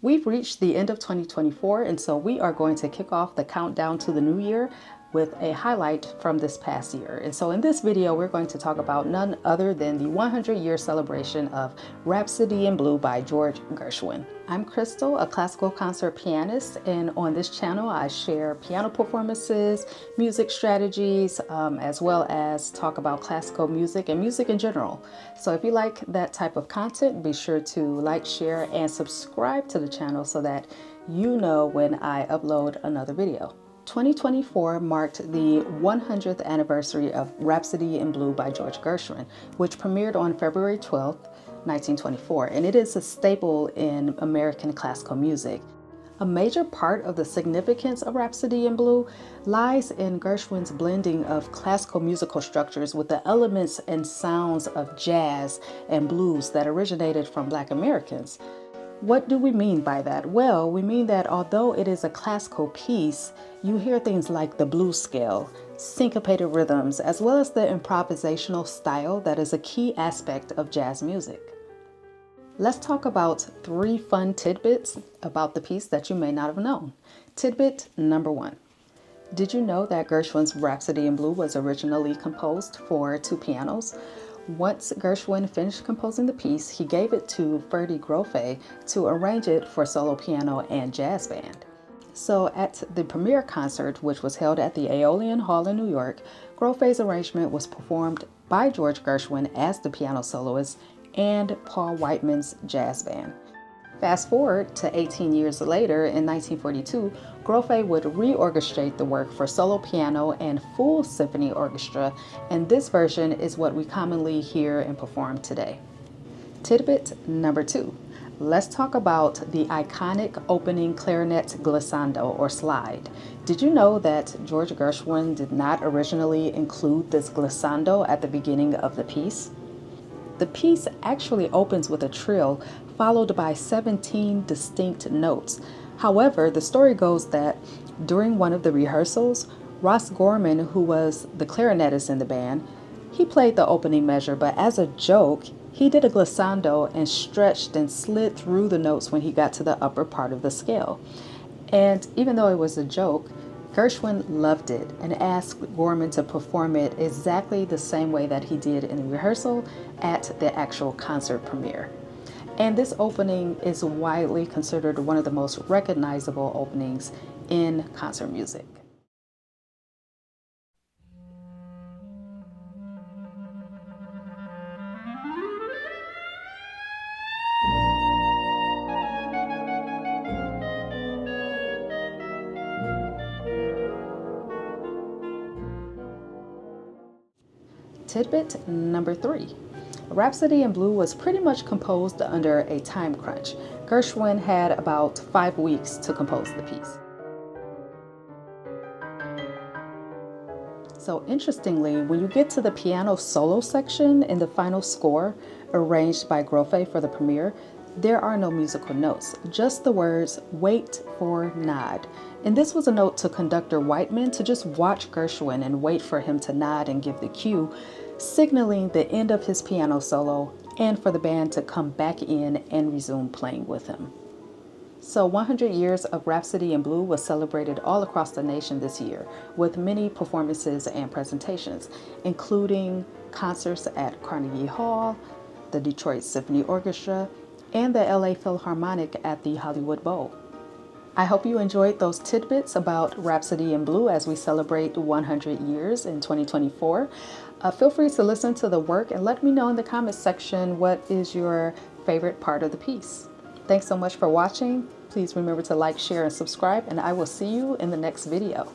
We've reached the end of 2024, and so we are going to kick off the countdown to the new year with a highlight from this past year. And so in this video, we're going to talk about none other than the 100-year celebration of Rhapsody in Blue by George Gershwin. I'm Crystal, a classical concert pianist, and on this channel, I share piano performances, music strategies, as well as talk about classical music and music in general. So if you like that type of content, be sure to like, share, and subscribe to the channel so that you know when I upload another video. 2024 marked the 100th anniversary of Rhapsody in Blue by George Gershwin, which premiered on February 12th, 1924, and it is a staple in American classical music. A major part of the significance of Rhapsody in Blue lies in Gershwin's blending of classical musical structures with the elements and sounds of jazz and blues that originated from Black Americans. What do we mean by that? Well, we mean that although it is a classical piece, you hear things like the blues scale, syncopated rhythms, as well as the improvisational style that is a key aspect of jazz music. Let's talk about 3 fun tidbits about the piece that you may not have known. Tidbit number 1. Did you know that Gershwin's Rhapsody in Blue was originally composed for 2 pianos? Once Gershwin finished composing the piece, he gave it to Ferdy Grofé to arrange it for solo piano and jazz band. So at the premiere concert, which was held at the Aeolian Hall in New York, Grofé's arrangement was performed by George Gershwin as the piano soloist and Paul Whiteman's jazz band. Fast forward to 18 years later, in 1942, Grofé would reorchestrate the work for solo piano and full symphony orchestra, and this version is what we commonly hear and perform today. Tidbit number 2. Let's talk about the iconic opening clarinet glissando or slide. Did you know that George Gershwin did not originally include this glissando at the beginning of the piece? The piece actually opens with a trill followed by 17 distinct notes. However, the story goes that during one of the rehearsals, Ross Gorman, who was the clarinetist in the band, he played the opening measure, but as a joke, he did a glissando and stretched and slid through the notes when he got to the upper part of the scale. And even though it was a joke, Gershwin loved it and asked Gorman to perform it exactly the same way that he did in the rehearsal at the actual concert premiere. And this opening is widely considered one of the most recognizable openings in concert music. Tidbit number 3. Rhapsody in Blue was pretty much composed under a time crunch. Gershwin had about 5 weeks to compose the piece. So interestingly, when you get to the piano solo section in the final score, arranged by Grofé for the premiere, there are no musical notes, just the words, "wait for nod." And this was a note to conductor Whiteman to just watch Gershwin and wait for him to nod and give the cue, signaling the end of his piano solo and for the band to come back in and resume playing with him. So 100 years of Rhapsody in Blue was celebrated all across the nation this year with many performances and presentations, including concerts at Carnegie Hall, the Detroit Symphony Orchestra, and the LA Philharmonic at the Hollywood Bowl. I hope you enjoyed those tidbits about Rhapsody in Blue as we celebrate 100 years in 2024. Feel free to listen to the work and let me know in the comments section what is your favorite part of the piece. Thanks so much for watching. Please remember to like, share, and subscribe, and I will see you in the next video.